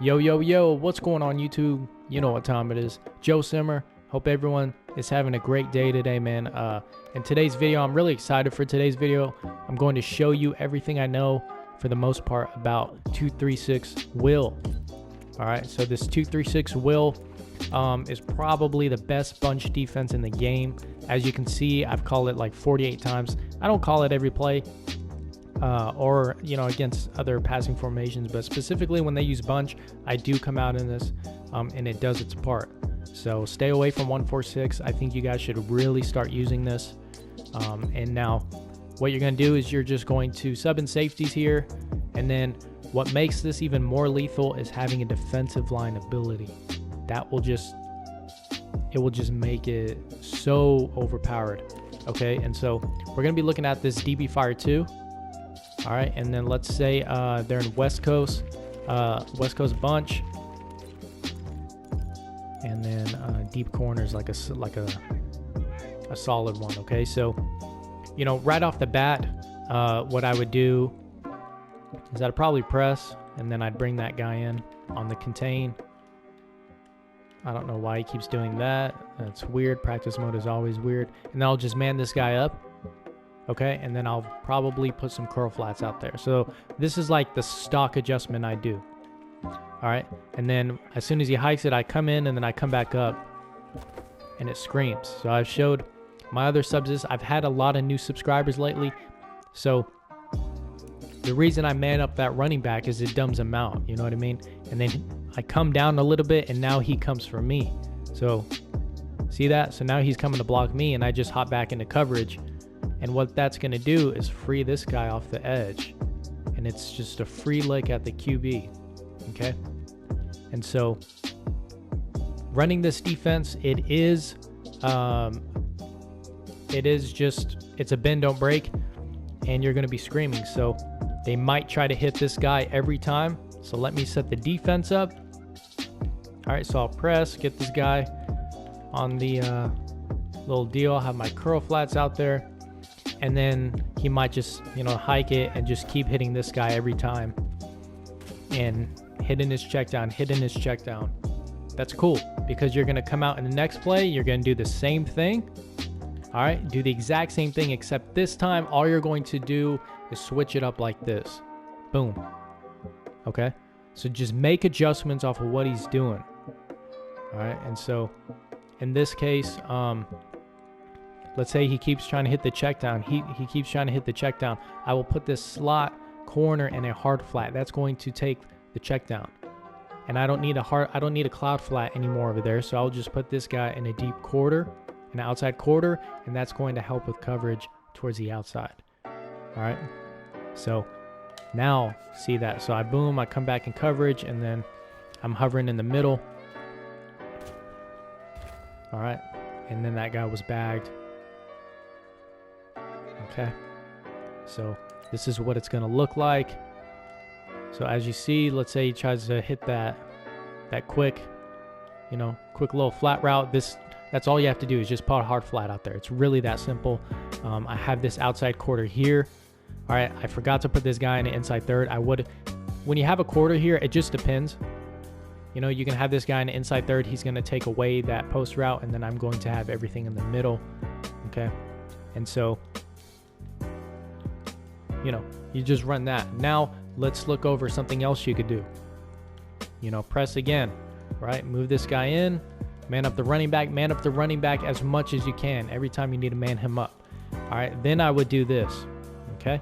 Yo, what's going on YouTube? You know what time it is. Joe Simmer. Hope everyone is having a great day today, man. In today's video, I'm really excited for today's video. I'm going to show you everything I know for the most part about 236 Will. All right, so this 236 Will is probably the best bunch defense in the game. As you can see, I've called it like 48 times. I don't call it every play. Or against other passing formations, but specifically when they use bunch, I do come out in this and it does its part. So stay away from 146. I think you guys should really start using this. And now what you're going to do is you're just going to sub in safeties here, and then what makes this even more lethal is having a defensive line ability. That will just make it so overpowered. Okay, and so we're going to be looking at this DB Fire 2. All right, and then let's say they're in West Coast bunch, and then deep corners like a solid one. Okay, so right off the bat, what I would do is I'd probably press, and then I'd bring that guy in on the contain. I don't know why he keeps doing that. That's weird. Practice mode is always weird. And then I'll just man this guy up. Okay, and then I'll probably put some curl flats out there. So this is like the stock adjustment I do. All right, and then as soon as he hikes it, I come in and then I come back up and it screams. So I've showed my other subs this. I've had a lot of new subscribers lately. So the reason I man up that running back is it dumbs him out. You know what I mean? And then I come down a little bit and now he comes for me. So see that? So now he's coming to block me and I just hop back into coverage. And what that's going to do is free this guy off the edge. And it's just a free lick at the QB. Okay? And so running this defense, it's a bend, don't break. And you're going to be screaming. So they might try to hit this guy every time. So let me set the defense up. All right, so I'll press, get this guy on the little deal. I'll have my curl flats out there. And then he might just, hike it and just keep hitting this guy every time. And hitting his check down. That's cool because you're going to come out in the next play. You're going to do the same thing. All right, do the exact same thing, except this time all you're going to do is switch it up like this. Boom. Okay, so just make adjustments off of what he's doing. All right, and so in this case, let's say he keeps trying to hit the check down. He keeps trying to hit the check down. I will put this slot corner and a hard flat. That's going to take the check down. And I don't need a cloud flat anymore over there. So I'll just put this guy in a deep quarter, an outside quarter, and that's going to help with coverage towards the outside. All right. So now see that. So I come back in coverage, and then I'm hovering in the middle. All right. And then that guy was bagged. Okay, so this is what it's going to look like. So as you see, let's say he tries to hit that quick little flat route. That's all you have to do is just put a hard flat out there. It's really that simple. I have this outside quarter here. All right, I forgot to put this guy in the inside third. When you have a quarter here, it just depends. You can have this guy in the inside third. He's going to take away that post route, and then I'm going to have everything in the middle. Okay, and so you just run that. Now let's look over something else you could do. Press again, right? Move this guy in, man up the running back as much as you can every time you need to man him up. All right, then I would do this. Okay,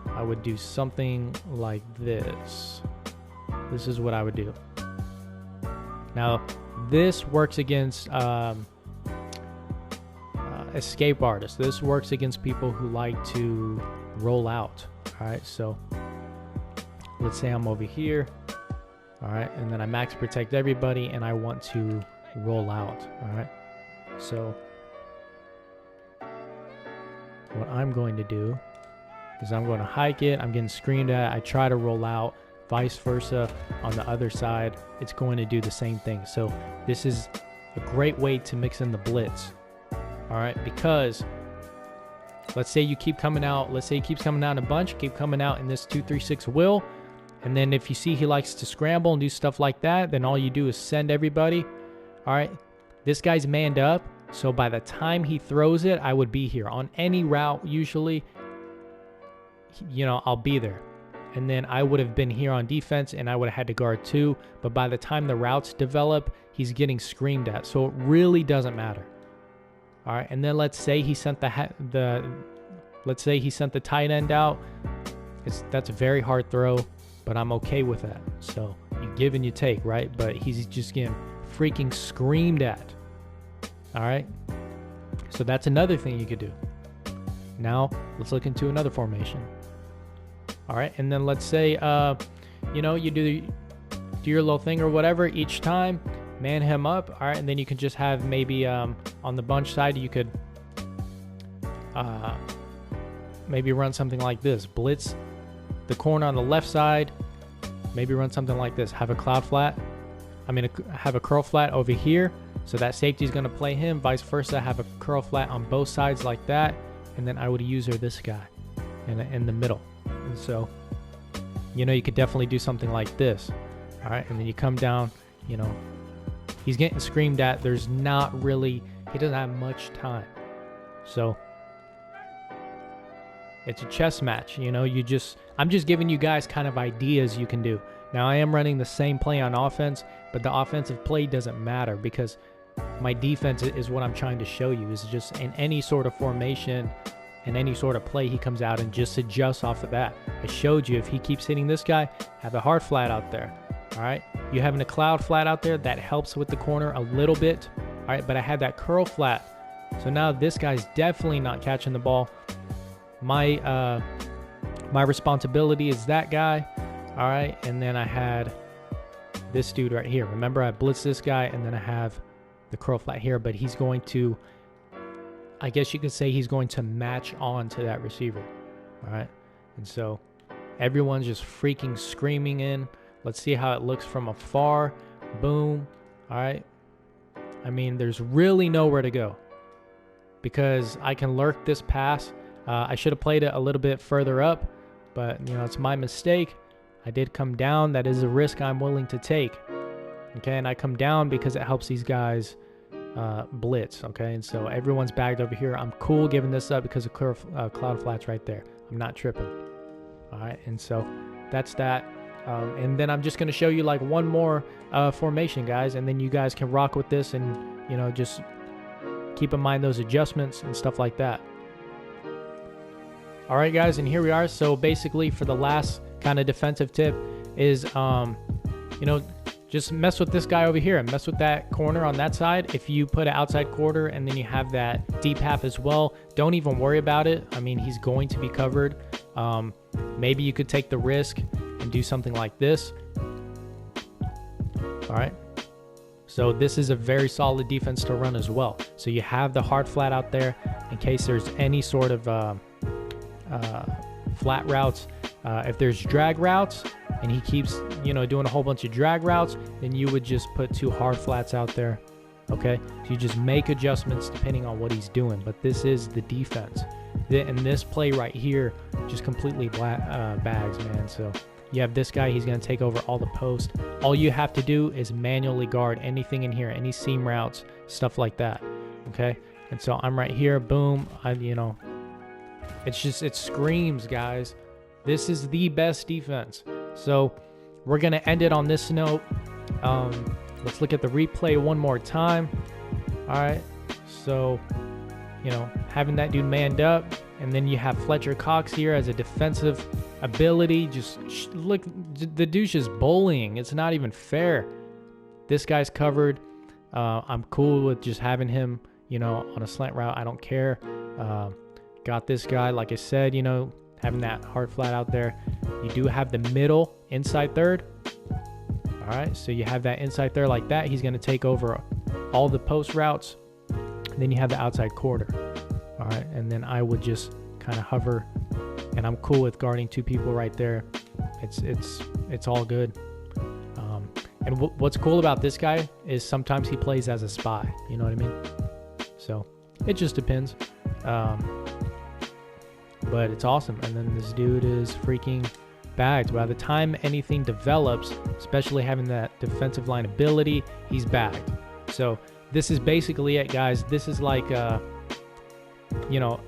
I would do something like this. This is what I would do. Now this works against escape artists. This works against people who like to roll out. All right, so let's say I'm over here. All right, and then I max protect everybody and I want to roll out. All right, so what I'm going to do is I'm going to hike it. I'm getting screened at. I try to roll out. Vice versa on the other side, it's going to do the same thing. So this is a great way to mix in the blitz. All right, because let's say you keep coming out. Let's say he keeps coming out in a bunch, keep coming out in this 2-3-6 will, And then if you see he likes to scramble and do stuff like that, then all you do is send everybody. All right, this guy's manned up. So by the time he throws it, I would be here. On any route, usually, you know, I'll be there. And then I would have been here on defense, and I would have had to guard too. But by the time the routes develop, he's getting screamed at. So it really doesn't matter. All right, and then let's say he sent let's say he sent the tight end out. That's a very hard throw, but I'm okay with that. So you give and you take, right? But he's just getting freaking screamed at. All right, so that's another thing you could do. Now let's look into another formation. All right, and then let's say you know, you do your little thing or whatever each time, man him up. All right, and then you can just have maybe on the bunch side, you could maybe run something like this: blitz the corner on the left side, maybe run something like this, have a cloud flat, have a curl flat over here, so that safety is going to play him, vice versa, have a curl flat on both sides like that, and then I would use this guy in the middle. And so, you know, you could definitely do something like this. All right, and then you come down, you know, he's getting screamed at. There's not really, he doesn't have much time. So it's a chess match, you know, I'm just giving you guys kind of ideas you can do. Now I am running the same play on offense, but the offensive play doesn't matter because my defense is what I'm trying to show you, is just in any sort of formation, in any sort of play, he comes out and just adjusts off of that. I showed you if he keeps hitting this guy, have the hard flat out there. All right, you having a cloud flat out there, that helps with the corner a little bit. All right, but I had that curl flat. So now this guy's definitely not catching the ball. My responsibility is that guy. All right, and then I had this dude right here. Remember, I blitzed this guy, and then I have the curl flat here, but he's going to, I guess you could say he's going to match on to that receiver. All right, and so everyone's just freaking screaming in. Let's see how it looks from afar. Boom. All right. I mean, there's really nowhere to go because I can lurk this pass. I should have played it a little bit further up, but, you know, it's my mistake. I did come down. That is a risk I'm willing to take. Okay, and I come down because it helps these guys blitz. Okay, and so everyone's bagged over here. I'm cool giving this up because of cloud flats right there. I'm not tripping. All right, and so that's that. And then I'm just going to show you like one more formation, guys, and then you guys can rock with this and, you know, just keep in mind those adjustments and stuff like that. All right, guys, and here we are. So basically for the last kind of defensive tip is, you know, just mess with this guy over here and mess with that corner on that side. If you put an outside quarter and then you have that deep half as well, don't even worry about it. I mean, he's going to be covered. Maybe you could take the risk and do something like this. All right. So this is a very solid defense to run as well. So you have the hard flat out there in case there's any sort of flat routes. If there's drag routes and he keeps, you know, doing a whole bunch of drag routes, then you would just put two hard flats out there. Okay, so you just make adjustments depending on what he's doing. But this is the defense. And this play right here just completely bags, man. So you have this guy, he's going to take over all the post. All you have to do is manually guard anything in here, any seam routes, stuff like that. Okay, and so I'm right here, boom. You know, it's just, it screams, guys. This is the best defense. So we're going to end it on this note. Let's look at the replay one more time. All right, so, you know, having that dude manned up, and then you have Fletcher Cox here as a defensive ability. Just look, the douche is bullying. It's not even fair. This guy's covered. I'm cool with just having him, you know, on a slant route. I don't care. Got this guy, like I said, you know, having that hard flat out there. You do have the middle inside third. All right, so you have that inside third like that. He's going to take over all the post routes. And then you have the outside quarter. All right, and then I would just kind of hover, and I'm cool with guarding two people right there. It's all good. And what's cool about this guy is sometimes he plays as a spy. You know what I mean? So it just depends. But it's awesome. And then this dude is freaking bagged. By the time anything develops, especially having that defensive line ability, he's bagged. So this is basically it, guys. This is like, you know,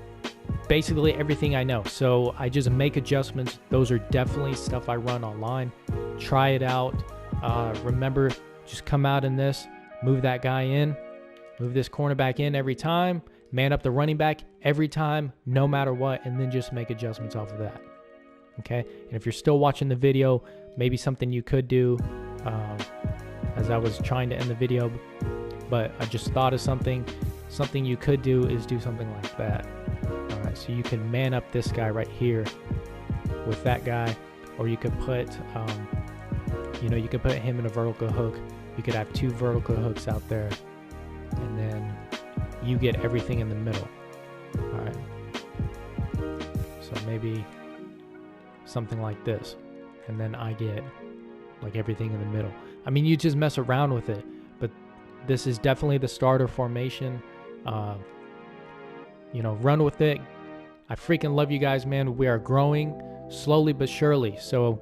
basically everything I know. So I just make adjustments. Those are definitely stuff I run online. Try it out. Remember, just come out in this, move that guy in, move this cornerback in every time, man up the running back every time, no matter what, and then just make adjustments off of that. Okay? And if you're still watching the video, maybe something you could do, as I was trying to end the video, but I just thought of something you could do is do something like that. All right, so you can man up this guy right here with that guy, or you could put, you know, you could put him in a vertical hook. You could have 2 vertical hooks out there, and then you get everything in the middle. All right. So maybe something like this, and then I get like everything in the middle. I mean, you just mess around with it, but this is definitely the starter formation. You know, run with it. I freaking love you guys, man. We are growing slowly but surely. So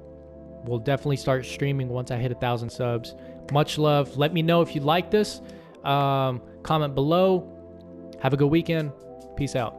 we'll definitely start streaming once I hit 1,000 subs. Much love. Let me know if you like this. Comment below. Have a good weekend. Peace out.